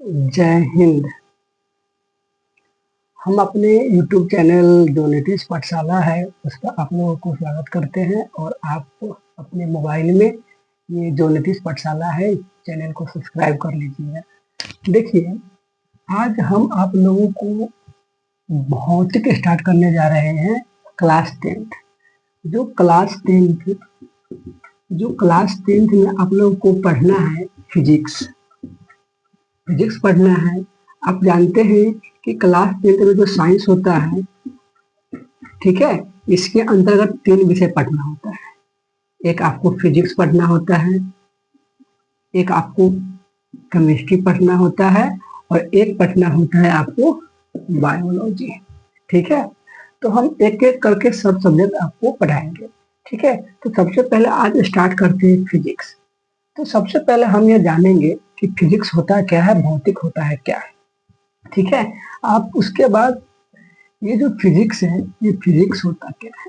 जय हिंद। हम अपने YouTube चैनल जो नीतीश पाठशाला है उस पर आप लोगों को स्वागत करते हैं और आप अपने मोबाइल में ये जो नीतीश पाठशाला है चैनल को सब्सक्राइब कर लीजिएगा। देखिए, आज हम आप लोगों को भौतिक स्टार्ट करने जा रहे हैं। क्लास 10th जो क्लास 10th में आप लोगों को पढ़ना है फिजिक्स पढ़ना है। आप जानते हैं कि क्लास 10th में जो साइंस होता है, ठीक है, इसके अंतर्गत 3 विषय पढ़ना होता है। एक आपको फिजिक्स पढ़ना होता है, एक आपको केमिस्ट्री पढ़ना होता है और एक पढ़ना होता है आपको बायोलॉजी। ठीक है, तो हम एक एक करके सब सब्जेक्ट आपको पढ़ाएंगे। ठीक है, तो सबसे पहले आज स्टार्ट करते हैं फिजिक्स। तो सबसे पहले हम ये जानेंगे कि फिजिक्स होता क्या है, भौतिक होता है क्या है। ठीक है, आप उसके बाद ये जो फिजिक्स है, ये फिजिक्स होता क्या है।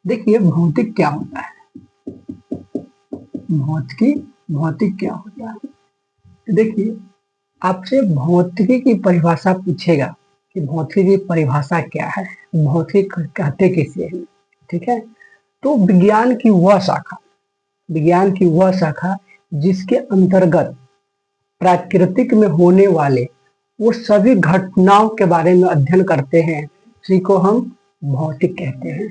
देखिए, भौतिक क्या होता है, भौतिक क्या होता है। देखिए, आपसे भौतिकी की परिभाषा पूछेगा कि भौतिकी की परिभाषा क्या है, भौतिक कहते किसे हैं। ठीक है, तो विज्ञान की वह शाखा जिसके अंतर्गत प्राकृतिक में होने वाले वो सभी घटनाओं के बारे में अध्ययन करते हैं, उसी को हम भौतिक कहते हैं।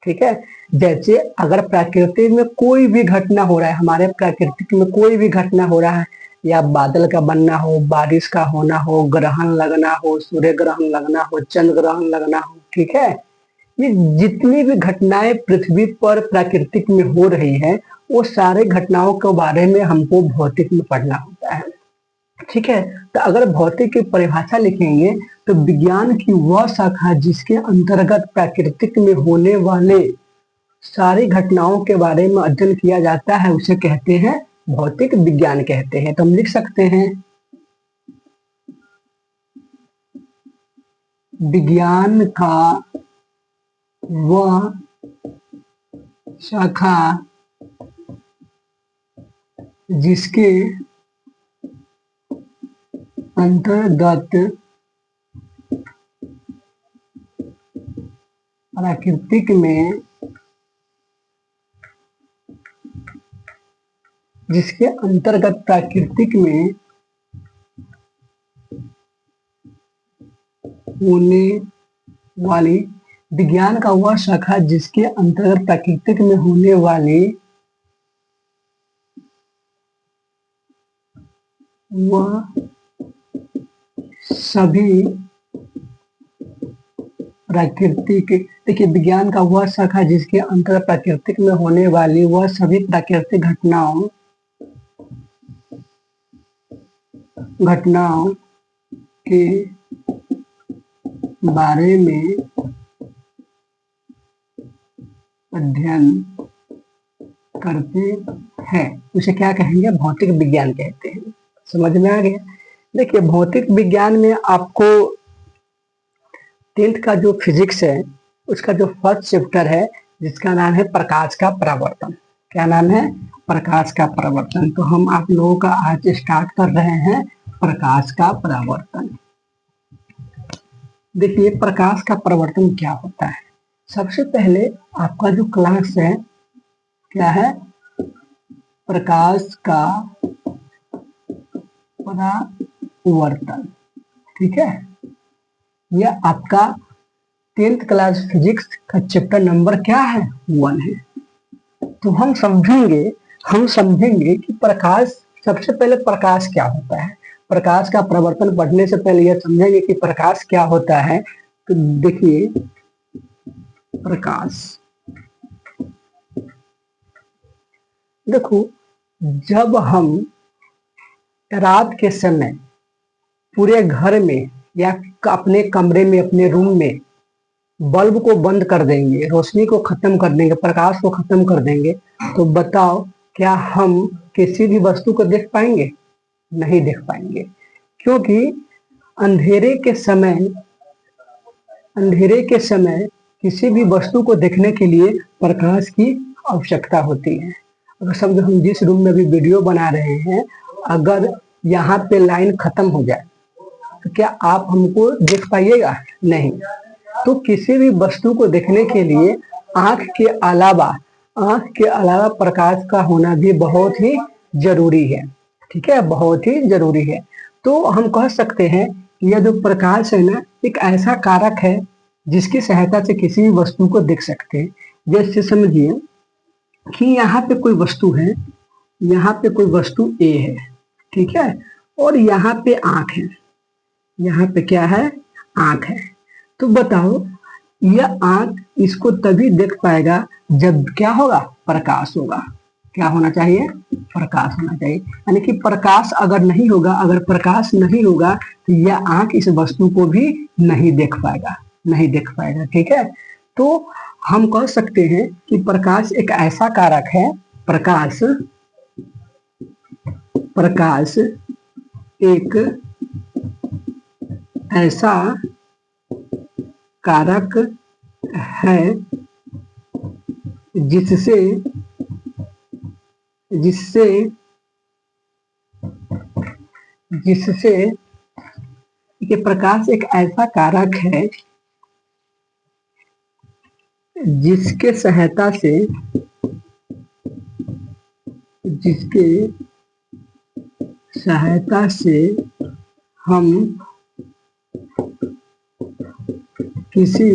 ठीक है, जैसे अगर प्रकृति में कोई भी घटना हो रहा है, हमारे प्राकृतिक में कोई भी घटना हो रहा है, या बादल का बनना हो, बारिश का होना हो, ग्रहण लगना हो, सूर्य ग्रहण लगना हो, चंद्र ग्रहण लगना हो, ठीक है, ये जितनी भी घटनाएं पृथ्वी पर प्राकृतिक में हो रही है, वो सारे घटनाओं के बारे में हमको भौतिक में पढ़ना होता है। ठीक है, तो अगर भौतिक की परिभाषा लिखेंगे तो विज्ञान की वह शाखा जिसके अंतर्गत प्राकृतिक में होने वाले सारी घटनाओं के बारे में अध्ययन किया जाता है, उसे कहते हैं भौतिक विज्ञान कहते हैं। तो हम लिख सकते हैं विज्ञान का वह शाखा जिसके अंतर्गत प्राकृतिक में होने वाली विज्ञान का वह शाखा जिसके अंतर्गत प्राकृतिक में होने वाली वह सभी प्राकृतिक, देखिए, विज्ञान का वह शाखा जिसके अंतर्गत प्राकृतिक में होने वाली वह सभी प्राकृतिक घटनाओं के बारे में अध्ययन करते हैं, उसे क्या कहेंगे, भौतिक विज्ञान कहते हैं। समझ में आ गया। देखिए, भौतिक विज्ञान में आपको 10th का जो फिजिक्स है उसका जो फर्स्ट चैप्टर है जिसका नाम है प्रकाश का परावर्तन। क्या नाम है, प्रकाश का परावर्तन। तो हम आप लोगों का आज स्टार्ट कर रहे हैं प्रकाश का परावर्तन। देखिए, प्रकाश का परावर्तन क्या होता है। सबसे पहले आपका जो क्लास है क्या है, प्रकाश का परावर्तन। ठीक है, यह आपका 10th क्लास फिजिक्स का चैप्टर नंबर क्या है, 1 है। तो हम समझेंगे कि प्रकाश, सबसे पहले प्रकाश क्या होता है। प्रकाश का परावर्तन पढ़ने से पहले यह समझेंगे कि प्रकाश क्या होता है। तो देखिए, प्रकाश, देखो, जब हम रात के समय पूरे घर में या अपने कमरे में, अपने रूम में बल्ब को बंद कर देंगे, रोशनी को खत्म कर देंगे, प्रकाश को खत्म कर देंगे, तो बताओ क्या हम किसी भी वस्तु को देख पाएंगे? नहीं देख पाएंगे, क्योंकि अंधेरे के समय किसी भी वस्तु को देखने के लिए प्रकाश की आवश्यकता होती है। अगर समझो हम जिस रूम में भी वीडियो बना रहे हैं, अगर यहाँ पे लाइन खत्म हो जाए तो क्या आप हमको देख पाइएगा? नहीं। तो किसी भी वस्तु को देखने के लिए आंख के अलावा प्रकाश का होना भी बहुत ही जरूरी है। ठीक है, बहुत ही जरूरी है। तो हम कह सकते हैं यह जो प्रकाश है ना, एक ऐसा कारक है जिसकी सहायता से किसी भी वस्तु को देख सकते हैं। जैसे समझिए कि यहाँ पे कोई वस्तु है, यहाँ पे कोई वस्तु ए है, ठीक है, और यहाँ पे आंख है, यहाँ पे क्या है? आंख है। तो बताओ यह आंख इसको तभी देख पाएगा जब क्या होगा? प्रकाश होगा। क्या होना चाहिए? प्रकाश होना चाहिए। यानी कि प्रकाश अगर नहीं होगा, अगर प्रकाश नहीं होगा तो यह आंख इस वस्तु को भी नहीं देख पाएगा, नहीं देख पाएगा। ठीक है, तो हम कह सकते हैं कि प्रकाश एक ऐसा कारक है, प्रकाश एक ऐसा कारक है जिससे कि प्रकाश एक ऐसा कारक है जिसके सहायता से हम किसी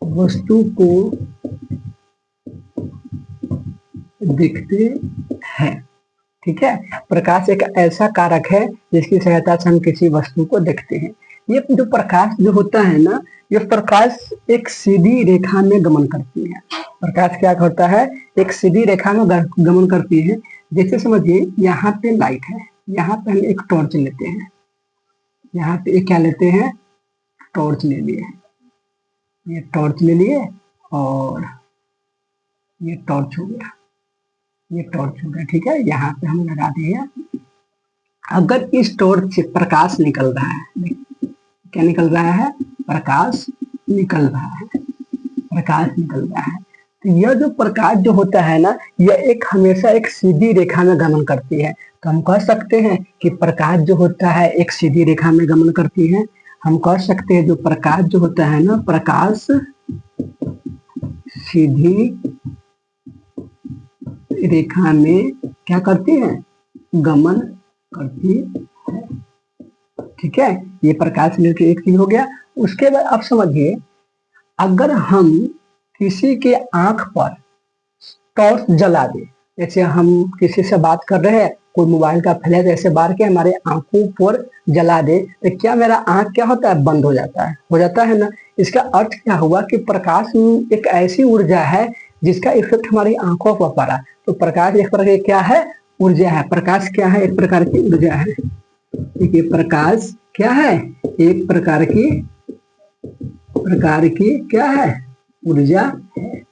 वस्तु को देखते हैं। ठीक है, प्रकाश एक ऐसा कारक है जिसकी सहायता से हम किसी वस्तु को देखते हैं। ये जो प्रकाश जो होता है ना, ये प्रकाश एक सीधी रेखा में गमन करती है। प्रकाश क्या होता है? एक सीधी रेखा में गमन करती है। जैसे समझिए यहाँ पे लाइट है, यहाँ पे हम एक टॉर्च लेते हैं, यहाँ पे एक क्या लेते हैं? टॉर्च ले लिए, ये टॉर्च ले लिए और ये टॉर्च हो गया, ये टॉर्च हो गया। ठीक है, यहाँ पे हम लगा दिए। अगर इस टॉर्च से प्रकाश निकल रहा है, क्या निकल रहा है? प्रकाश निकल रहा है, प्रकाश निकल रहा है। तो यह जो प्रकाश जो होता है ना, यह एक हमेशा एक सीधी रेखा में गमन करती है। तो हम कह सकते हैं कि प्रकाश जो होता है एक सीधी रेखा में गमन करती है। हम कह सकते हैं जो प्रकाश जो होता है ना, प्रकाश सीधी रेखा में क्या करती है? गमन करती है। ठीक है, ये प्रकाश लेके एक चीज हो गया। उसके बाद आप समझिए, अगर हम किसी के आंख पर टॉर्च जला दे, जैसे हम किसी से बात कर रहे हैं, कोई मोबाइल का फ्लैश ऐसे बार के हमारे आंखों पर जला दे, तो क्या मेरा आंख क्या होता है? बंद हो जाता है, हो जाता है ना। इसका अर्थ क्या हुआ कि प्रकाश एक ऐसी ऊर्जा है जिसका इफेक्ट हमारी आंखों पर पड़ा। तो प्रकाश एक प्रकार की क्या है? ऊर्जा है। प्रकाश क्या है? एक प्रकार की ऊर्जा है। ठीक है, प्रकाश क्या है? एक प्रकार की क्या है? ऊर्जा है।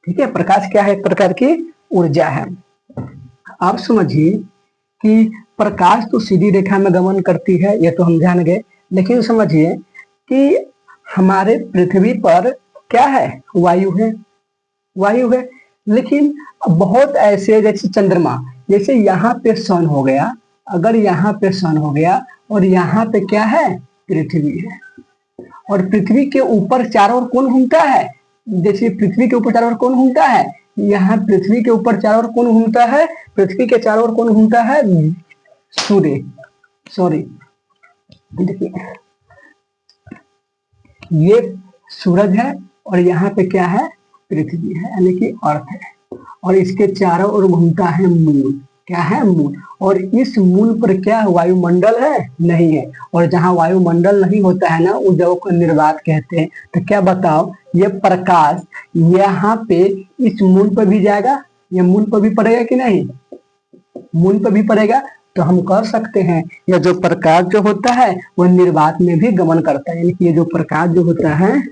ठीक है, प्रकाश क्या है? एक प्रकार की ऊर्जा है। आप समझिए कि प्रकाश तो सीधी रेखा में गमन करती है, ये तो हम जान गए। लेकिन समझिए कि हमारे पृथ्वी पर क्या है? वायु है, वायु है। लेकिन बहुत ऐसे, जैसे चंद्रमा, जैसे यहाँ पे सन हो गया, अगर यहाँ पे सन हो गया और यहाँ पे क्या है? पृथ्वी है, और पृथ्वी के ऊपर चारों ओर कौन घूमता है? जैसे पृथ्वी के ऊपर चारों ओर कौन घूमता है? यहाँ पृथ्वी के ऊपर चारों ओर कौन घूमता है? पृथ्वी के चारों ओर कौन घूमता है? सूर्य। सॉरी, देखिए ये सूरज है और यहाँ पे क्या है? पृथ्वी है, यानी कि अर्थ है, और इसके चारों ओर घूमता है मून। क्या है? मून। और इस मून पर क्या वायुमंडल है? नहीं है। और जहाँ वायुमंडल नहीं होता है ना, उस जगह को निर्वात कहते हैं। तो क्या बताओ, ये प्रकाश यहाँ पे इस मून पर भी जाएगा? ये मून पर भी पड़ेगा कि नहीं? मून पर भी पड़ेगा। तो हम कह सकते हैं यह जो प्रकाश जो होता है वह निर्वात में भी गमन करता है। यानी कि ये जो प्रकाश जो होता है,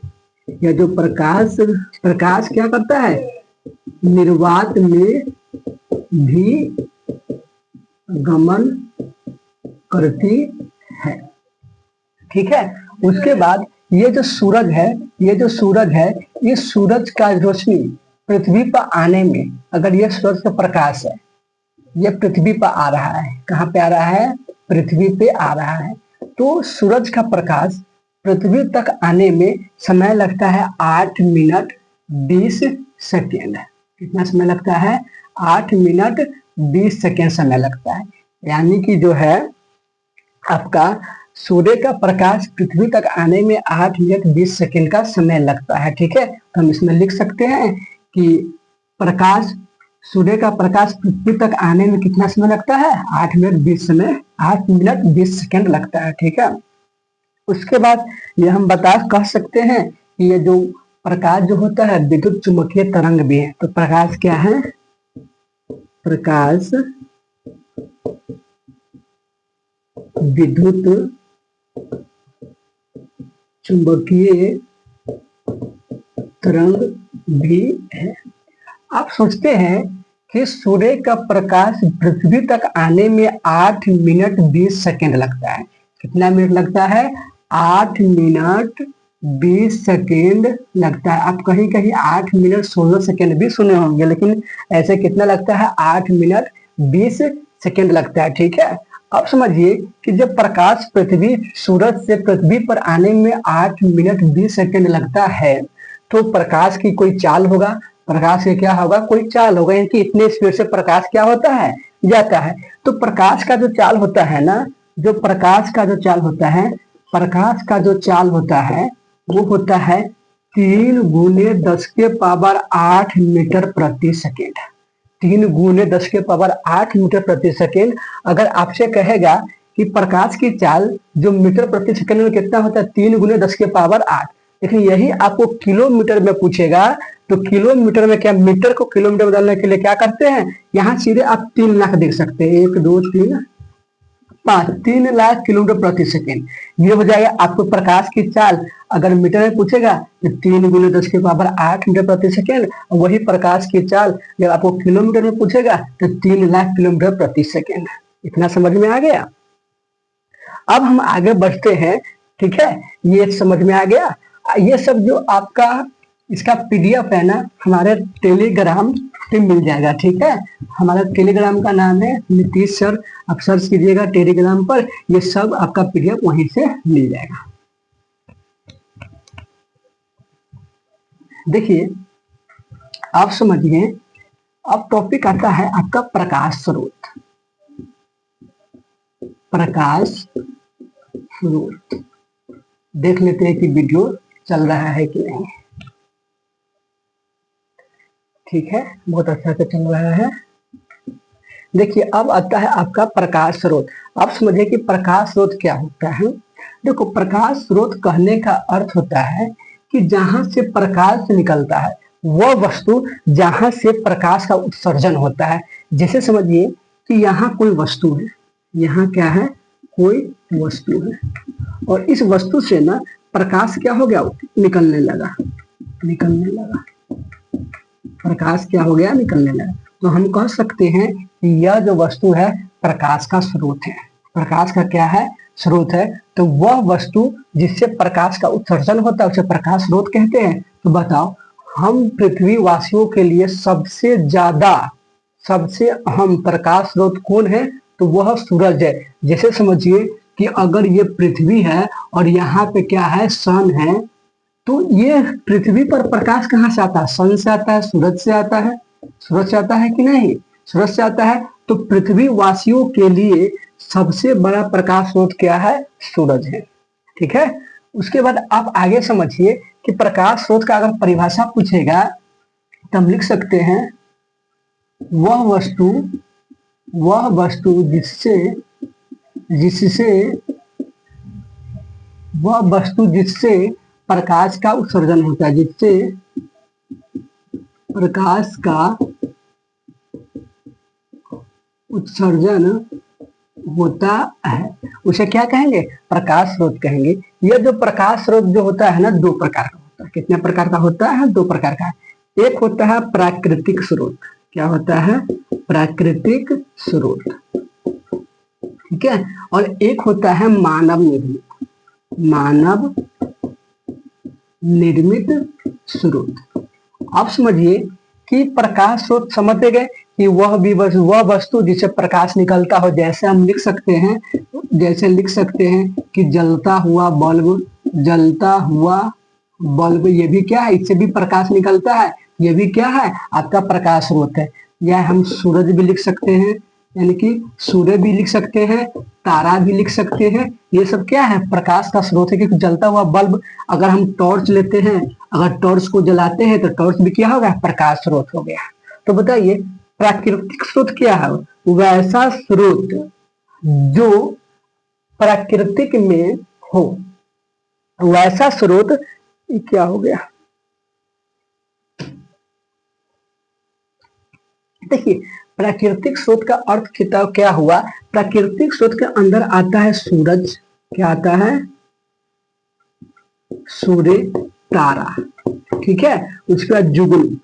यह जो प्रकाश क्या करता है? निर्वात में भी गमन करती है। ठीक है, उसके बाद ये जो सूरज है, ये सूरज का रोशनी पृथ्वी पर आने में, अगर ये सूरज का प्रकाश है, ये पृथ्वी पर आ रहा है। कहाँ पे आ रहा है? पृथ्वी पे आ रहा है। तो सूरज का प्रकाश पृथ्वी तक आने में समय लगता है 8 मिनट 20 सेकेंड। कितना समय लगता है? 8 मिनट 20 सेकेंड समय लगता है। यानी कि जो है आपका सूर्य का प्रकाश पृथ्वी तक आने में 8 मिनट 20 सेकेंड का समय लगता है। ठीक है, तो हम इसमें लिख सकते हैं कि प्रकाश सूर्य का प्रकाश पृथ्वी तक आने में कितना समय लगता है? 8 मिनट 20 सेकेंड लगता है। ठीक है, उसके बाद ये हम कह सकते हैं कि ये जो प्रकाश जो होता है विद्युत चुम्बकीय तरंग भी है। तो प्रकाश क्या है? प्रकाश विद्युत चुंबकीय तरंग भी है। आप सोचते हैं कि सूर्य का प्रकाश पृथ्वी तक आने में 8 मिनट 20 सेकेंड लगता है। कितना मिनट लगता है? 8 मिनट 20 सेकेंड लगता है। आप कहीं कहीं 8 मिनट 16 सेकेंड भी सुने होंगे, लेकिन ऐसे कितना लगता है? 8 मिनट 20 सेकेंड लगता है। ठीक है, अब समझिए कि जब प्रकाश सूरज से पृथ्वी पर आने में 8 मिनट 20 सेकेंड लगता है, तो प्रकाश की कोई चाल होगा। प्रकाश के क्या होगा? कोई चाल होगा, यानी कि इतने स्पीड से प्रकाश क्या होता है? जाता है। तो प्रकाश का जो चाल होता है ना, प्रकाश का जो चाल होता है वो होता है 3 गुने 10 के पावर 8 मीटर प्रति सेकेंड। 3 गुने 10 के पावर 8 मीटर प्रति सेकेंड। अगर आपसे कहेगा कि प्रकाश की चाल जो मीटर प्रति सेकेंड में कितना होता है? 3 गुने 10 के पावर 8। लेकिन यही आपको किलोमीटर में पूछेगा, तो किलोमीटर में क्या, मीटर को किलोमीटर बदलने के लिए क्या करते हैं? यहाँ सीधे आप 3 लाख देख सकते हैं। 1 2 3 5, 3 लाख किलोमीटर प्रति सेकेंड। ये हो जाएगा आपको प्रकाश की चाल। अगर मीटर में पूछेगा तो 3 गुने 10 के पावर 8 मीटर प्रति सेकेंड। वही प्रकाश की चाल जब आपको किलोमीटर में पूछेगा तो 3 लाख किलोमीटर प्रति सेकेंड। इतना समझ में आ गया? अब हम आगे बढ़ते हैं। ठीक है, ये समझ में आ गया। ये सब जो आपका इसका पीडीएफ है ना, हमारे टेलीग्राम पे मिल जाएगा। ठीक है, हमारा टेलीग्राम का नाम है नीतीश सर। आप सर्च कीजिएगा टेलीग्राम पर, ये सब आपका पीडीएफ वहीं से मिल जाएगा। देखिए, आप समझिए, अब टॉपिक आता है आपका प्रकाश स्रोत। प्रकाश स्रोत देख लेते हैं कि वीडियो चल रहा है कि नहीं। ठीक है, बहुत अच्छा से चल रहा है। देखिए, अब आता है आपका प्रकाश स्रोत। आप समझिए कि प्रकाश स्रोत क्या होता है। देखो, प्रकाश स्रोत कहने का अर्थ होता है कि जहां से प्रकाश निकलता है, वह वस्तु जहां से प्रकाश का उत्सर्जन होता है। जैसे समझिए कि यहाँ कोई वस्तु है, यहाँ क्या है? कोई वस्तु है, और इस वस्तु से ना प्रकाश क्या हो गया? निकलने लगा। प्रकाश क्या हो गया? निकलने लगा। तो हम कह सकते हैं कि यह जो वस्तु है प्रकाश का स्रोत है। प्रकाश का क्या है? स्रोत है। तो वह वस्तु जिससे प्रकाश का उत्सर्जन होता है उसे प्रकाश स्रोत कहते हैं। तो बताओ, हम पृथ्वी वासियों के लिए सबसे अहम प्रकाश स्रोत कौन है? तो वह सूरज है। जैसे समझिए कि अगर ये पृथ्वी है और यहाँ पे क्या है? सन है, तो ये पृथ्वी पर प्रकाश कहाँ से आता है? सन से आता है, सूरज से आता है। सूरज से आता है कि नहीं? सूरज से आता है। तो पृथ्वी वासियों के लिए सबसे बड़ा प्रकाश स्रोत क्या है? सूरज है। ठीक है, उसके बाद आप आगे समझिए कि प्रकाश स्रोत का अगर परिभाषा पूछेगा तो हम लिख सकते हैं वह वस्तु जिससे प्रकाश का उत्सर्जन होता है। जिससे प्रकाश का उत्सर्जन होता है उसे क्या कहेंगे? प्रकाश स्रोत कहेंगे। यह जो प्रकाश स्रोत जो होता है ना, 2 प्रकार का होता है। कितने प्रकार का होता है? 2 प्रकार का है। एक होता है प्राकृतिक स्रोत। क्या होता है? प्राकृतिक स्रोत। ठीक है, और एक होता है मानव निर्मित स्रोत। आप समझिए कि प्रकाश स्रोत समझते गए कि वह वस्तु जिसे प्रकाश निकलता हो, जैसे हम लिख सकते हैं, जैसे लिख सकते हैं कि जलता हुआ बल्ब, जलता हुआ बल्ब, ये भी क्या है, इससे भी प्रकाश निकलता है, ये भी क्या है, आपका प्रकाश स्रोत है। या हम सूरज भी लिख सकते हैं, यानी कि सूर्य भी लिख सकते हैं, तारा भी लिख सकते हैं, ये सब क्या है, प्रकाश का स्रोत है। क्योंकि जलता हुआ बल्ब, अगर हम टॉर्च लेते हैं, अगर टॉर्च को जलाते हैं तो टॉर्च भी क्या हो गया, प्रकाश स्रोत हो गया। तो बताइए प्राकृतिक स्रोत क्या है, वैसा स्रोत जो प्राकृतिक में हो, वैसा स्रोत क्या हो गया। देखिए प्राकृतिक स्रोत का अर्थ क्या हुआ, प्राकृतिक स्रोत के अंदर आता है सूरज, क्या आता है, सूर्य, तारा, ठीक है, उसके बाद जुगनू,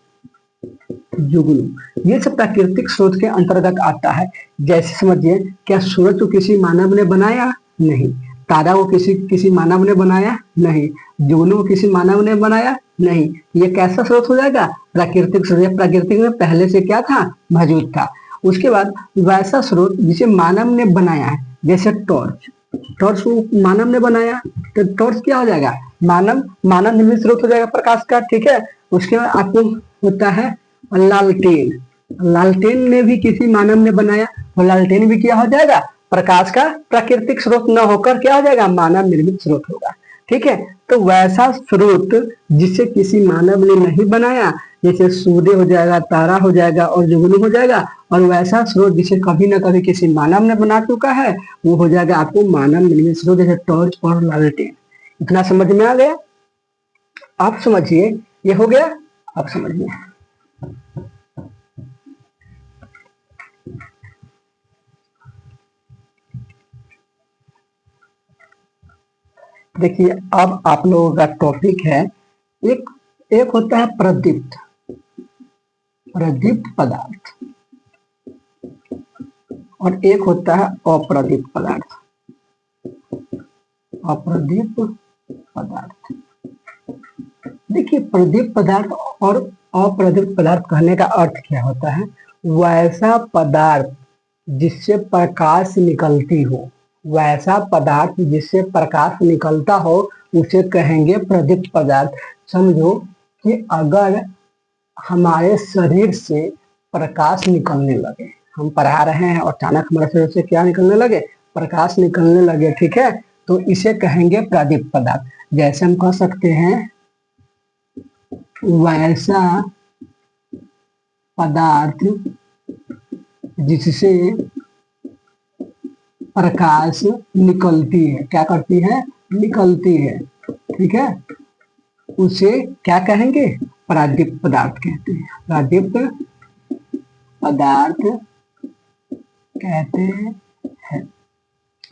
जुगनू, ये सब प्राकृतिक स्रोत के अंतर्गत आता है। जैसे समझिए, क्या सूरज को किसी मानव ने बनाया, नहीं, तारा को किसी मानव ने बनाया, नहीं, जुगनू को किसी मानव ने बनाया, नहीं, ये कैसा स्रोत हो जाएगा, प्राकृतिक स्रोत। प्राकृतिक में पहले से क्या था, मौजूद था। उसके बाद वैसा स्रोत जिसे मानव ने बनाया है, जैसे टॉर्च, टॉर्च को मानव ने बनाया तो टॉर्च क्या हो जाएगा, मानव निर्मित स्रोत हो जाएगा प्रकाश का, ठीक है। उसके बाद आपको होता है लालटेन, लालटेन ने भी किसी मानव ने बनाया, तो लालटेन भी क्या हो जाएगा, प्रकाश का प्राकृतिक स्रोत न होकर क्या हो जाएगा, मानव निर्मित स्रोत होगा, ठीक है। तो वैसा स्रोत जिसे किसी मानव ने नहीं बनाया, जैसे सूर्य हो जाएगा, तारा हो जाएगा और जुगनू हो जाएगा, और वैसा स्रोत जिसे कभी न कभी किसी मानव ने बना चुका है, वो हो जाएगा आपको मानव निर्मित स्रोत, जैसे टॉर्च और लालटेन। इतना समझ में आ गया, आप समझिए, ये हो गया, आप समझिए। देखिए अब आप लोगों का टॉपिक है, एक होता है प्रदीप्त, प्रदीप्त पदार्थ, और एक होता है अप्रदीप्त पदार्थ, अप्रदीप्त पदार्थ। देखिए प्रदीप्त पदार्थ और अप्रदीप्त पदार्थ कहने का अर्थ क्या होता है, वैसा पदार्थ जिससे प्रकाश निकलती हो, वैसा पदार्थ जिससे प्रकाश निकलता हो उसे कहेंगे प्रदीप्त पदार्थ। समझो कि अगर हमारे शरीर से प्रकाश निकलने लगे, हम पढ़ा रहे हैं और अचानक हमारे शरीर से क्या निकलने लगे, प्रकाश निकलने लगे, ठीक है, तो इसे कहेंगे प्रदीप्त पदार्थ। जैसे हम कह सकते हैं वैसा पदार्थ जिससे प्रकाश निकलती है, क्या करती है, निकलती है, ठीक है, उसे क्या कहेंगे, प्रदीप्त पदार्थ कहते हैं, प्रदीप्त पदार्थ कहते हैं।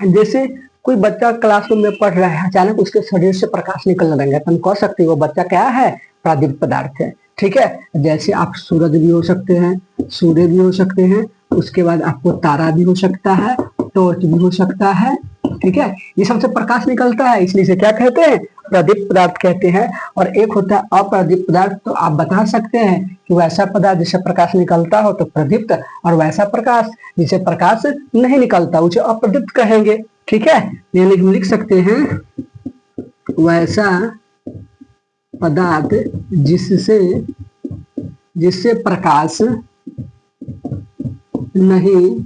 जैसे कोई बच्चा क्लासरूम में पढ़ रहा है, अचानक उसके शरीर से प्रकाश निकलने लगेगा, तो हम कह सकते हैं वो बच्चा क्या है, प्रदीप्त पदार्थ है, ठीक है। जैसे आप सूरज भी हो सकते हैं, सूर्य भी हो सकते हैं, उसके बाद आपको तारा भी हो सकता है, टॉर्च भी हो सकता है, ठीक है, ये सबसे प्रकाश निकलता है, इसलिए इसे क्या कहते हैं, प्रदीप्त पदार्थ कहते हैं। और एक होता है अप्रदीप्त पदार्थ, तो आप बता सकते हैं कि वैसा पदार्थ जिससे प्रकाश निकलता हो तो प्रदीप्त, और वैसा प्रकाश जिसे प्रकाश नहीं निकलता उसे अप्रदीप्त कहेंगे, ठीक है। यानी हम लिख सकते हैं वैसा पदार्थ जिससे प्रकाश नहीं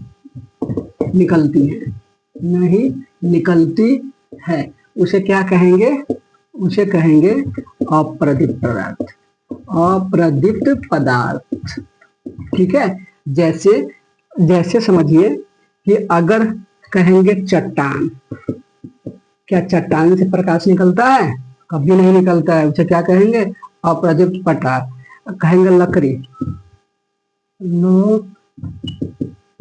निकलती है, नहीं निकलती है, उसे क्या कहेंगे, उसे कहेंगे अप्रदीप्त पदार्थ, अप्रदीप्त पदार्थ, ठीक है। जैसे समझिए कि अगर कहेंगे चट्टान, क्या चट्टान से प्रकाश निकलता है, कभी नहीं निकलता है, उसे क्या कहेंगे, अप्रदीप्त पदार्थ। कहेंगे लकड़ी,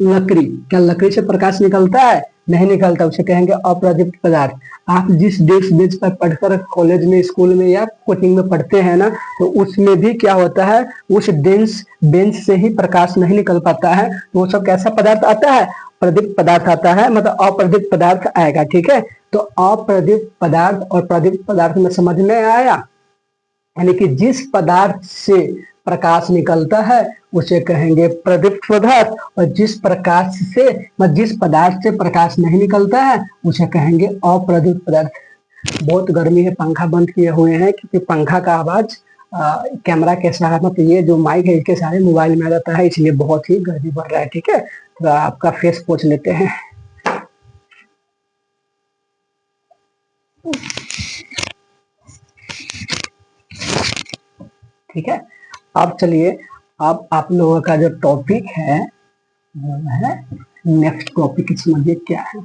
लकड़ी, क्या लकड़ी से प्रकाश निकलता है, नहीं निकलता, उसे कहेंगे अप्रदीप्त पदार्थ। आप जिस डेस्क बेंच पर पढ़कर कॉलेज में, स्कूल में या कोचिंग में पढ़ते हैं ना, तो उसमें भी क्या होता है, उस बेंच से ही प्रकाश नहीं निकल पाता है, तो वो सब कैसा पदार्थ आता है, प्रदीप्त पदार्थ आता है, मतलब अप्रदीप्त पदार्थ आएगा, ठीक है। तो अप्रदीप्त पदार्थ और प्रदीप्त पदार्थ में समझ में आया, यानी कि जिस पदार्थ से प्रकाश निकलता है उसे कहेंगे प्रदीप्त पदार्थ, और जिस प्रकाश से जिस पदार्थ से प्रकाश नहीं निकलता है उसे कहेंगे अप्रदीप्त पदार्थ। बहुत गर्मी है, पंखा बंद किए हुए हैं क्योंकि पंखा का आवाज कैमरा के सहारे, मतलब ये जो माइक है इसके सहारे मोबाइल में आ जाता है, इसलिए बहुत ही गर्मी बढ़ रहा है। ठीक है, तो आपका फेस पोंछ लेते हैं। ठीक है, अब चलिए, अब आप लोगों का जो टॉपिक है वो है नेक्स्ट टॉपिक, समझिए क्या है।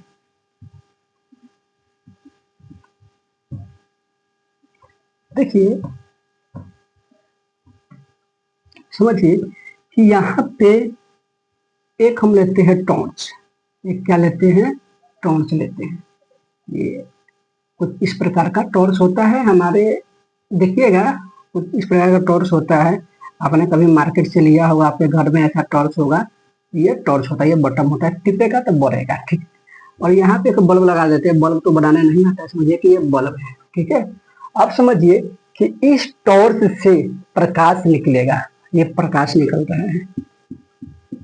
देखिए, समझिए कि यहाँ पे एक हम लेते हैं टॉर्च, एक क्या लेते हैं, टॉर्च लेते हैं। ये कुछ इस प्रकार का टॉर्च होता है हमारे, देखिएगा कुछ इस प्रकार का टॉर्च होता है। आपने कभी मार्केट से लिया होगा, आपके घर में ऐसा टॉर्च होगा। ये टॉर्च होता है, ये बटन होता है, टिपेगा तो बढ़ेगा। ठीक, और यहाँ पे एक बल्ब लगा देते हैं। बल्ब तो बनाने नहीं आता, समझिए कि ये बल्ब है। ठीक है, आप समझिए कि इस टॉर्च से प्रकाश निकलेगा, ये प्रकाश निकल रहा है,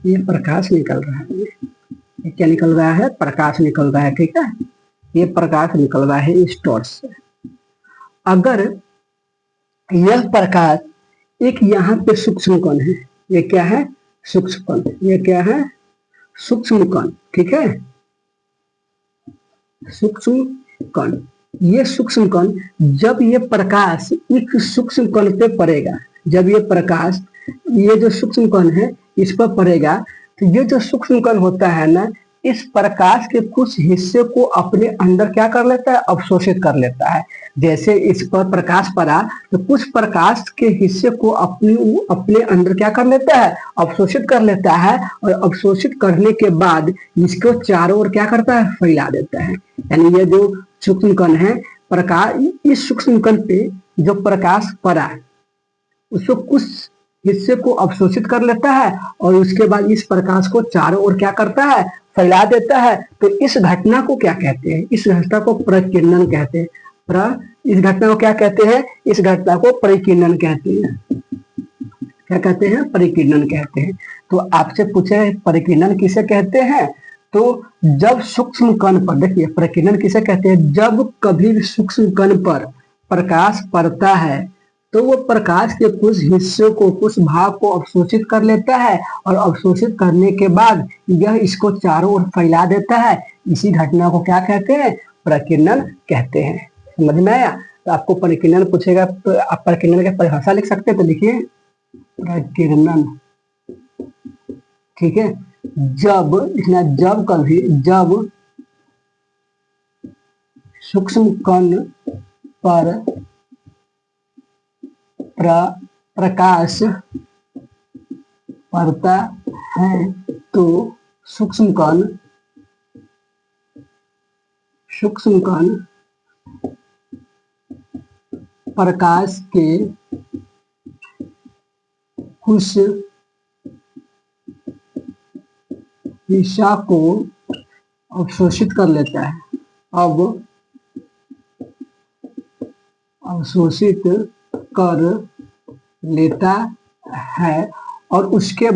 ये प्रकाश निकल रहा है, ये क्या निकल रहा है, प्रकाश निकल रहा है। ठीक है, ये प्रकाश निकल रहा है इस टॉर्च से। अगर यह प्रकाश एक यहाँ पे सूक्ष्म कण है, ये क्या है, सूक्ष्म कण, ये क्या है, सूक्ष्म कण। ठीक है, सूक्ष्म कण, ये सूक्ष्म कण जब ये प्रकाश एक सूक्ष्म कण पे पड़ेगा, जब ये प्रकाश ये जो सूक्ष्म कण है इस पर पड़ेगा, तो ये जो सूक्ष्म कण होता है ना, इस प्रकाश के कुछ हिस्से को अपने अंदर क्या कर लेता है, अवशोषित कर लेता है। जैसे इस पर प्रकाश पड़ा तो कुछ प्रकाश के हिस्से को अपने अंदर क्या कर लेता है, अवशोषित कर लेता है, और अवशोषित करने के बाद इसको चारों ओर क्या करता है, फैला देता है। यानी ये जो सूक्ष्म कण है, प्रकाश इस सूक्ष्म कण पे जो प्रकाश पड़ा उसको कुछ हिस्से को अवशोषित कर लेता है, और उसके बाद इस प्रकाश को चारों ओर क्या करता है, फैला देता है। तो इस घटना को क्या कहते हैं, इस घटना को प्रकीर्णन कहते हैं। इस घटना को क्या कहते हैं, इस घटना को परिकीर्णन कहते हैं। क्या कहते हैं, परिकीर्णन कहते हैं। तो आपसे पूछे परिकीर्णन किसे कहते हैं, तो जब सूक्ष्म कण पर, देखिए परिकीर्णन किसे कहते हैं, जब कभी भी सूक्ष्म कण पर प्रकाश पड़ता है तो वो प्रकाश के कुछ हिस्से को, कुछ भाग को अवशोषित कर लेता है, और अवशोषित करने के बाद यह इसको चारों ओर फैला देता है। इसी घटना को क्या कहते हैं, प्रकीर्णन कहते हैं। समझ में आया? तो आपको परिकीर्णन पूछेगा तो आप परिकीर्णन की परिभाषा लिख सकते हैं, तो लिखिए प्रकीर्णन। ठीक है, जब लिखना, जब कभी, जब सूक्ष्म कण पर प्रकाश पड़ता है तो सूक्ष्म कण प्रकाश के कुछ हिस्सा को अवशोषित कर लेता है। अब अवशोषित कर लेता है, और उसके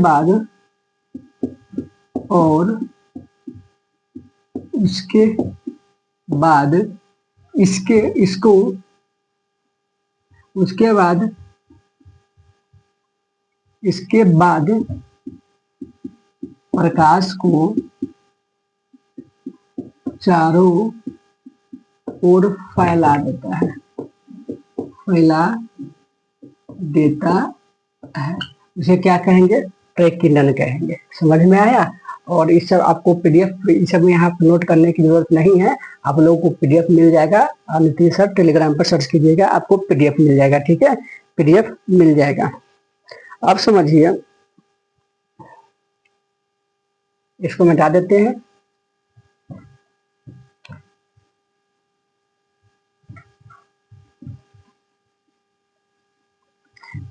बाद इसके इसको उसके बाद इसके बाद प्रकाश को चारों ओर फैला देता है, उसे क्या कहेंगे, प्रकीर्णन कहेंगे। समझ में आया? और इस सब आपको पीडीएफ, इस सब में यहाँ नोट करने की जरूरत नहीं है, आप लोगों को पीडीएफ मिल जाएगा। नीतीश सर टेलीग्राम पर सर्च कीजिएगा, आपको पीडीएफ मिल जाएगा। ठीक है, पीडीएफ मिल जाएगा। अब समझिए, इसको मिटा देते हैं।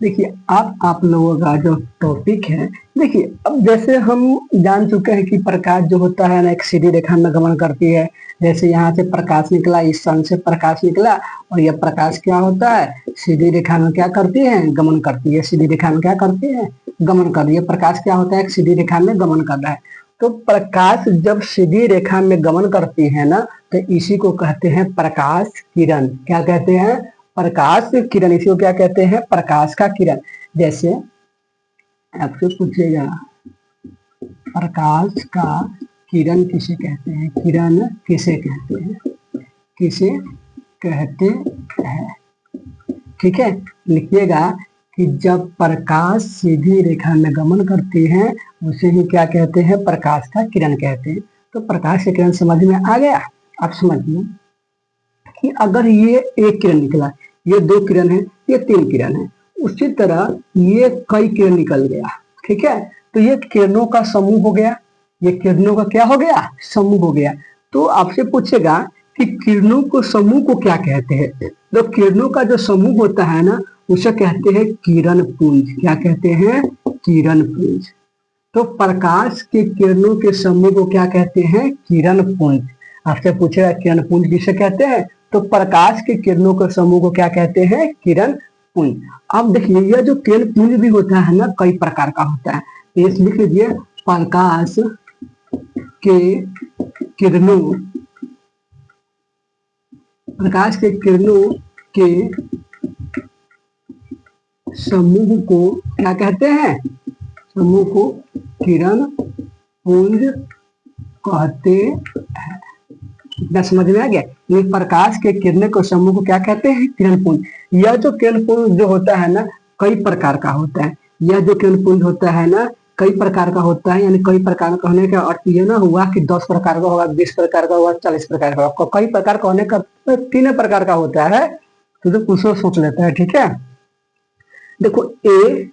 देखिए आप लोगों का जो टॉपिक है, देखिए अब जैसे हम जान चुके हैं कि प्रकाश जो होता है ना एक सीधी रेखा में गमन करती है। जैसे यहाँ से प्रकाश निकला, इस सन से प्रकाश निकला, और यह प्रकाश क्या होता है, सीधी रेखा में क्या करती है, गमन करती है। सीधी रेखा में क्या करती है, गमन कर रही है। प्रकाश क्या होता है, एक सीधी रेखा में गमन कर रहा है। तो प्रकाश जब सीधी रेखा में गमन करती है ना, तो इसी को कहते हैं प्रकाश किरण। क्या कहते हैं, प्रकाश किरण। इसी को क्या कहते हैं, प्रकाश का किरण। जैसे आपसे पूछेगा प्रकाश का किरण किसे कहते हैं, किरण किसे कहते हैं, किसे कहते हैं। ठीक है, लिखिएगा कि जब प्रकाश सीधी रेखा में गमन करती है उसे ही क्या कहते हैं, प्रकाश का किरण कहते हैं। तो प्रकाश का किरण समझ में आ गया। आप समझिए कि अगर ये एक किरण निकला, ये दो किरण है, ये तीन किरण है, उसी तरह ये कई किरण निकल गया। ठीक है, तो ये किरणों का समूह हो गया। ये किरणों का क्या हो गया, समूह हो गया। तो आपसे पूछेगा कि किरणों को समूह को क्या कहते हैं। तो किरणों का जो समूह होता है ना, उसे कहते हैं किरण पुंज। क्या कहते हैं, किरण पुंज। तो प्रकाश के किरणों के समूह को क्या कहते हैं, किरण पुंज। आपसे पूछेगा किरण पुंज किसे कहते हैं, तो प्रकाश के किरणों के समूह को क्या कहते हैं, किरण पुंज। अब देखिए यह जो किरण पुंज भी होता है ना, कई प्रकार का होता है। ये लिख लीजिए, प्रकाश के किरणों, प्रकाश के किरणों के समूह को क्या कहते हैं, समूह को किरण पुंज कहते हैं। इतना समझ में आ गया। ये प्रकाश के किरणों के समूह को क्या कहते हैं, किरण पुंज। यह जो किरण पुंज जो होता है ना, कई प्रकार का होता है। यह जो किरण पुंज होता है ना, कई प्रकार का होता है। यानी कई प्रकार का होने का अर्थ ये ना हुआ कि 10 प्रकार का होगा, 20 प्रकार का होगा, 40 प्रकार का होगा। कई प्रकार का होने का 3 प्रकार का होता है। तो कुछ सोच लेता है। ठीक है, देखो ए,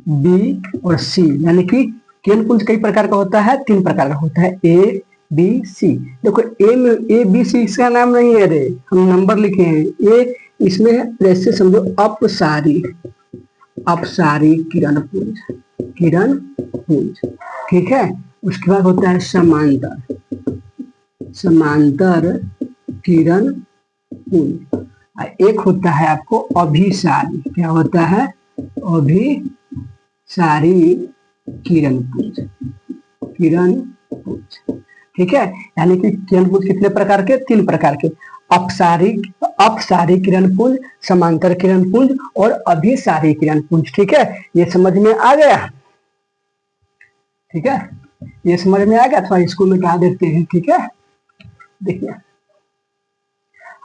बी और सी, यानी कि किरण पुंज कई प्रकार का होता है, 3 प्रकार का होता है, ए बी सी। देखो ए में ए बी सी इसका नाम नहीं है रे, हम नंबर लिखे हैं। ए इसमें जैसे समझो अपसारी, अपसारी किरण पुंज, किरण पुंज। ठीक है, उसके बाद होता है समांतर, समांतर किरण पुंज। एक होता है आपको अभिसारी। क्या होता है, अभिसारी किरण पुंज, किरण पुंज। ठीक है, यानी कि किरण पुंज कितने प्रकार के, 3 प्रकार के। अपसारी किरण पुंज, समांतर किरण पुंज और अभिसारी किरण पुंज। ठीक है, ये समझ में आ गया। ठीक है, ये समझ में आ गया। थोड़ा इसको मिटा देते हैं। ठीक है, देखिए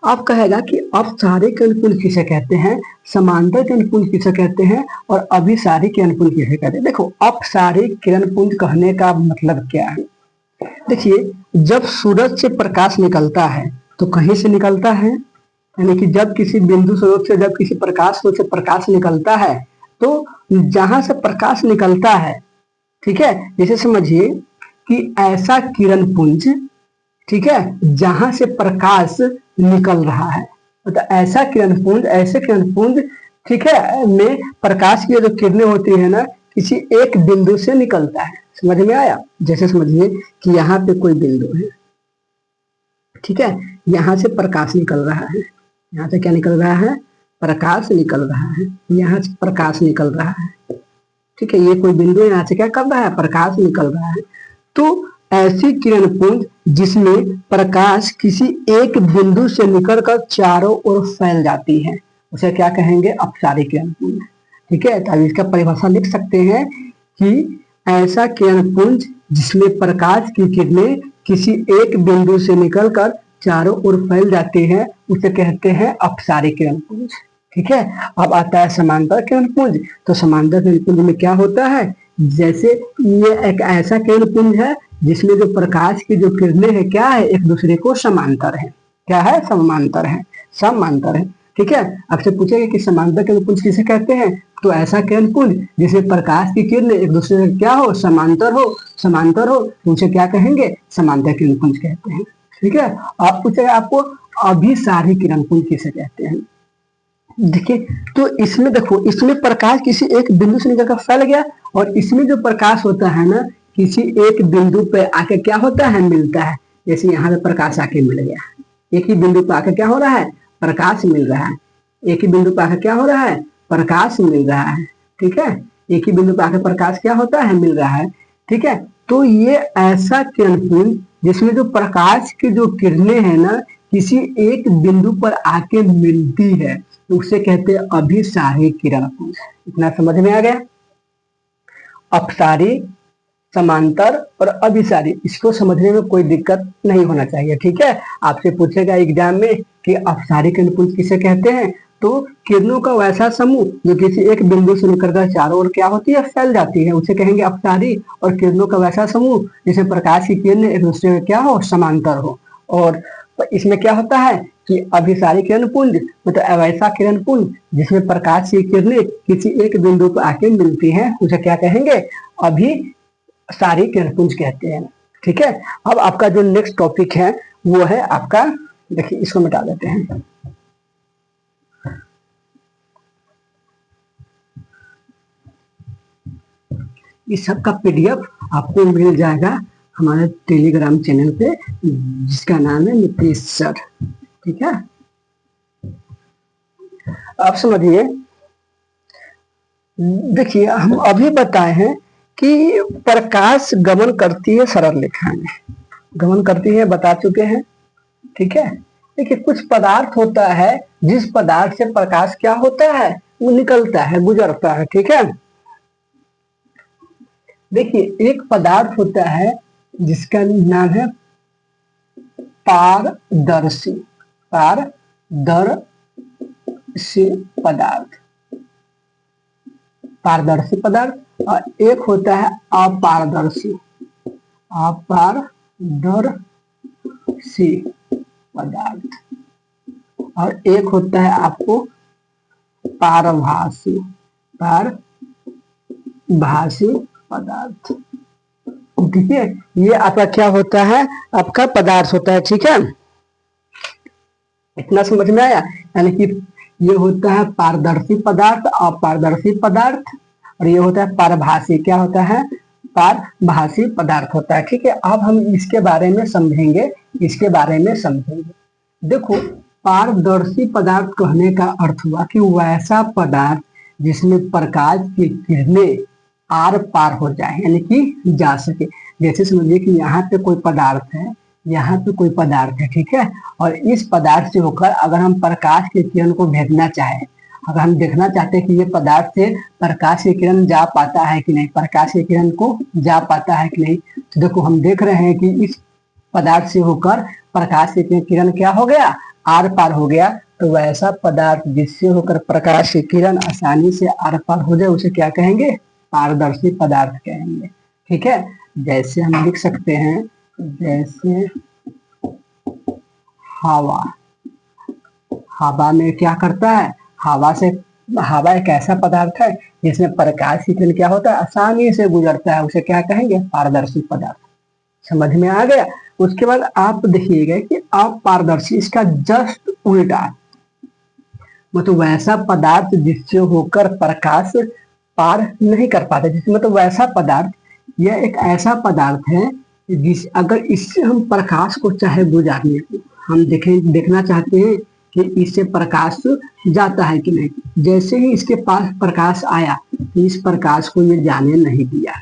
आप कहेगा कि अपसारी किरण पुंज किसे कहते हैं, समांतर किरण पुंज किसे कहते हैं और अभिसारी किरण पुंज किसे कहते हैं। देखो अपसारी किरण पुंज कहने का मतलब क्या है। देखिए जब सूरज से प्रकाश निकलता है तो कहीं से निकलता है, यानी कि जब किसी बिंदु स्रोत से, जब किसी प्रकाश स्रोत से प्रकाश निकलता है, तो जहां से प्रकाश निकलता है, ठीक है, जैसे समझिए कि ऐसा किरण पुंज, ठीक है, जहां से प्रकाश निकल रहा है, तो ऐसा किरण पुंज, ऐसे किरण पुंज, ठीक है, में प्रकाश की जो किरणें होती है ना, किसी एक बिंदु से निकलता है। समझ में आया। जैसे समझिए कि यहाँ पे कोई बिंदु है, ठीक है, यहाँ से प्रकाश निकल रहा है। यहाँ से क्या निकल रहा है, प्रकाश निकल रहा है। यहाँ से प्रकाश निकल रहा है। ठीक है, ये कोई बिंदु है, यहाँ से क्या कर रहा है, प्रकाश निकल रहा है। तो ऐसी किरण पुंज जिसमें प्रकाश किसी एक बिंदु से निकलकर चारों ओर फैल जाती है, उसे क्या कहेंगे, अपसारी किरण पुंज। ठीक है, तो इसका परिभाषा लिख सकते हैं कि ऐसा किरण पुंज जिसमें प्रकाश की किरणें किसी एक बिंदु से निकलकर चारों ओर फैल जाती है, उसे कहते हैं अपसारी किरण पुंज। ठीक है, अब आता है समांतर किरण पुंज। तो समांतर किरण पुंज में क्या होता है, जैसे ये एक ऐसा किरण पुंज है जिसमें जो प्रकाश की जो किरणें हैं क्या है, एक दूसरे को समांतर है। क्या है, समांतर है, समांतर है। ठीक है, आपसे पूछेगा कि समांतर किरण पुंज किसे कहते हैं, तो ऐसा किरण पुंज जिसमें प्रकाश की किरणें एक दूसरे से क्या हो, समांतर हो, समांतर हो, तो उसे क्या कहेंगे, समांतर किरण पुंज कहते हैं। ठीक है, आप पूछेगा आपको अभिसारी किरण पुंज किसे कहते हैं। देखिए, तो इसमें देखो, इसमें प्रकाश किसी एक बिंदु से निकलकर फैल गया, और इसमें जो प्रकाश होता है ना, किसी एक बिंदु पे आके क्या होता है, मिलता है। जैसे यहाँ पे प्रकाश आके मिल गया, एक ही बिंदु पे आके क्या हो रहा है, प्रकाश मिल रहा है। एक ही बिंदु पे आके क्या हो रहा है, प्रकाश मिल रहा है। ठीक है, एक ही बिंदु पे आके प्रकाश क्या होता है, मिल रहा है। ठीक है, तो ये ऐसा किरणपुंज जिसमें जो प्रकाश की जो किरणें हैं ना, किसी एक बिंदु पर आके मिलती है, तो उसे कहते हैं अभिसारी किरणपुंज। इतना समझ में आ गया। अपसारी, समांतर और अभिसारी, इसको समझने में कोई दिक्कत नहीं होना चाहिए। ठीक है, आपसे पूछेगा एग्जाम में कि अपसारी किरणपुंज किसे कहते हैं, तो किरणों का वैसा समूह जो किसी एक बिंदु से निकलकर चारों ओर क्या होती है, फैल जाती है, उसे कहेंगे अपसारी। और किरणों का वैसा समूह जिसमें प्रकाश की किरणें एक दूसरे में क्या हो, समांतर हो। और इसमें क्या होता है कि अभिसारी किरणपुंज मतलब ऐसा किरणपुंज जिसमें प्रकाश की किरणें किसी एक बिंदु पर आके मिलती हैं, उसे क्या कहेंगे, अभिसारी किरणपुंज कहते हैं। ठीक है, अब आपका जो नेक्स्ट टॉपिक है वो है आपका, देखिए इसको मिटा देते हैं। इस सब का पीडीएफ आपको मिल जाएगा हमारे टेलीग्राम चैनल पे, जिसका नाम है नीतीश सर। ठीक है, आप समझिए। देखिए, हम अभी बताए हैं कि प्रकाश गमन करती है सरल रेखा में, गमन करती है, बता चुके हैं। ठीक है, देखिए कुछ पदार्थ होता है जिस पदार्थ से प्रकाश क्या होता है, वो निकलता है, गुजरता है। ठीक है, देखिए एक पदार्थ होता है जिसका नाम है पारदर्शी, पारदर्शी पदार्थ, पारदर्शी पदार्थ। और एक होता है अपारदर्शी, अपारदर्शी पदार्थ। और एक होता है आपको पारभासी, पारभासी पदार्थ। ठीक है, ये आपका क्या होता है, आपका पदार्थ होता है। ठीक है, इतना समझ में आया। यानी कि ये होता है पारदर्शी पदार्थ, अपारदर्शी पदार्थ, और ये होता है पारभासी, क्या होता है, पारभासी पदार्थ होता है। ठीक है, अब हम इसके बारे में समझेंगे, इसके बारे में समझेंगे। देखो, पारदर्शी पदार्थ कहने का अर्थ हुआ कि वैसा पदार्थ जिसमें प्रकाश की किरणें आर पार हो जाए, यानी कि जा सके। जैसे समझिए कि यहाँ पे कोई पदार्थ है, यहाँ पे कोई पदार्थ है। ठीक है, और इस पदार्थ से होकर अगर हम प्रकाश की किरण को भेजना चाहे, अगर हम देखना चाहते हैं कि ये पदार्थ से प्रकाश की किरण जा पाता है कि नहीं, प्रकाश की किरण को जा पाता है कि नहीं, तो देखो हम देख रहे हैं कि इस पदार्थ से होकर प्रकाश की किरण क्या हो गया, आर पार हो गया। तो वैसा पदार्थ जिससे होकर प्रकाश की किरण आसानी से आर पार हो जाए, उसे क्या कहेंगे, पारदर्शी पदार्थ कहेंगे। ठीक है, जैसे हम लिख सकते हैं, जैसे हवा, हवा में क्या करता है, हवा एक ऐसा पदार्थ है जिसमें प्रकाश की किरण क्या होता है, आसानी से गुजरता है, उसे क्या कहेंगे, पारदर्शी पदार्थ। समझ में आ गया। उसके बाद आप देखिएगा कि अपारदर्शी, इसका जस्ट उल्टा, मतलब वैसा पदार्थ जिससे होकर प्रकाश पार नहीं कर पाते, जिससे मतलब वैसा पदार्थ, यह एक ऐसा पदार्थ है जिस अगर इससे हम प्रकाश को चाहे गुजारने को हम देखना चाहते हैं कि इससे प्रकाश जाता है कि नहीं, जैसे ही इसके पास प्रकाश आया तो इस प्रकाश को ये जाने नहीं दिया।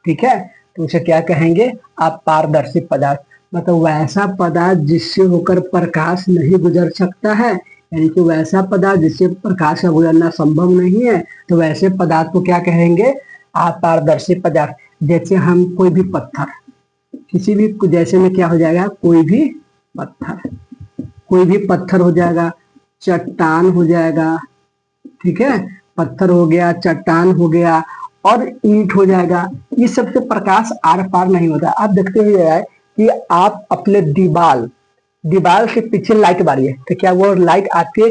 ठीक है, तो उसे क्या कहेंगे, अपारदर्शी पदार्थ। मतलब वैसा पदार्थ जिससे होकर प्रकाश नहीं गुजर सकता है, यानी कि वैसा पदार्थ जिससे प्रकाश का गुजरना संभव नहीं है, तो वैसे पदार्थ को क्या कहेंगे, अपारदर्शी पदार्थ। जैसे हम कोई भी पत्थर, किसी भी, जैसे में क्या हो जाएगा, कोई भी पत्थर हो जाएगा, चट्टान हो जाएगा। ठीक है, पत्थर हो गया, चट्टान हो गया और ईंट हो जाएगा। इस सबसे प्रकाश आर पार नहीं होता। आप देखते हुए कि आप अपने दीवाल के पीछे लाइट बारिए, तो क्या वो लाइट आपके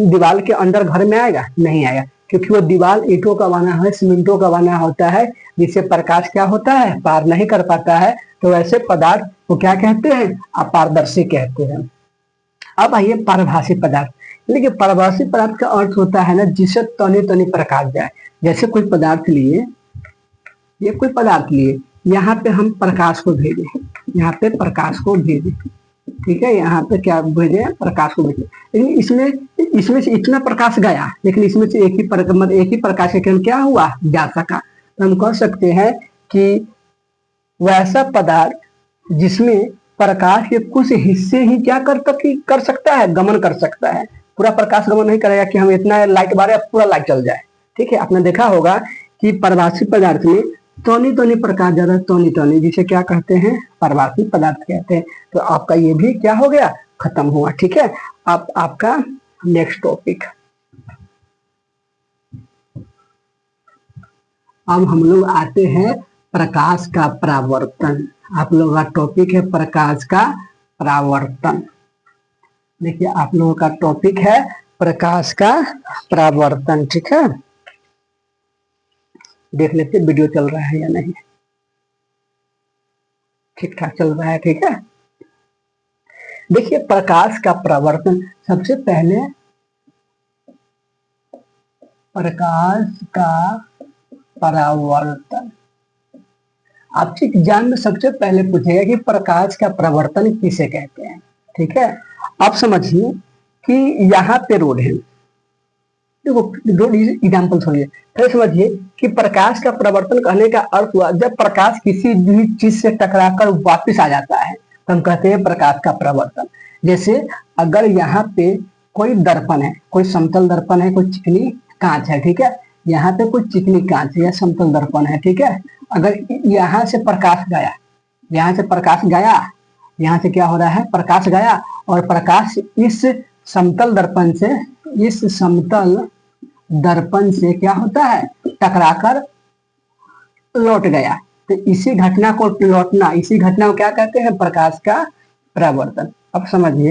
दीवाल के अंदर घर में आएगा, नहीं आएगा, क्योंकि वो दीवार ईंटों का बना है, सीमेंटों का बना होता है, जिससे प्रकाश क्या होता है, पार नहीं कर पाता है। तो वैसे पदार्थ को क्या कहते हैं, अपारदर्शी कहते हैं। अब आइए पारभासी पदार्थ। देखिए पारभासी पदार्थ का अर्थ होता है ना जिसे तनी तनी प्रकाश जाए। जैसे कोई पदार्थ लिए, ये कोई पदार्थ लिए, यहाँ पे हम प्रकाश को भेजे, यहाँ पे प्रकाश को भेजे, ठीक है, यहाँ पे क्या भेजे, प्रकाश को भेजे। लेकिन इसमें से इतना प्रकाश गया, लेकिन इसमें से एक ही प्रकाश के कारण क्या हुआ, जा सका। तो हम कह सकते हैं कि वैसा पदार्थ जिसमें प्रकाश के कुछ हिस्से ही क्या कर सकता है, गमन कर सकता है। पूरा प्रकाश गमन नहीं करेगा कि हम इतना लाइट बारे पूरा लाइट चल जाए, ठीक है। आपने देखा होगा कि पारभासी पदार्थ में तनी तनी प्रकाश ज्यादा, तनी तनी, जिसे क्या कहते हैं, पारभासी पदार्थ कहते हैं। तो आपका ये भी क्या हो गया, खत्म हुआ, ठीक है। अब आपका नेक्स्ट टॉपिक, अब हम लोग आते हैं प्रकाश का परावर्तन। आप लोगों का टॉपिक है प्रकाश का परावर्तन। देखिए आप लोगों का टॉपिक है प्रकाश का परावर्तन, ठीक है। देख लेते वीडियो चल रहा है या नहीं, ठीक ठाक चल रहा है, ठीक है। देखिए प्रकाश का परावर्तन, सबसे पहले प्रकाश का परावर्तन आपसे एग्जाम में सबसे पहले पूछेगा कि प्रकाश का परावर्तन किसे कहते हैं, ठीक है। आप समझिए कि यहाँ पे रोड है, देखो दो एग्जाम्पल सुनिए, फिर समझिए कि प्रकाश का परावर्तन कहने का अर्थ हुआ जब प्रकाश किसी भी चीज से टकराकर वापस आ जाता है तो हम कहते हैं प्रकाश का परावर्तन। जैसे अगर यहाँ पे कोई दर्पण है, कोई समतल दर्पण है, कोई चिकनी कांच है, ठीक है, यहाँ पे कोई चिकनी कांच है या समतल दर्पण है, ठीक है। अगर यहाँ से प्रकाश गया, यहाँ से प्रकाश गया, यहाँ से क्या हो रहा है, प्रकाश गया, और प्रकाश इस समतल दर्पण से, इस समतल दर्पण से क्या होता है, टकराकर लौट गया। तो इसी घटना को लौटना, इसी घटना को क्या कहते हैं, प्रकाश का परावर्तन। अब समझिए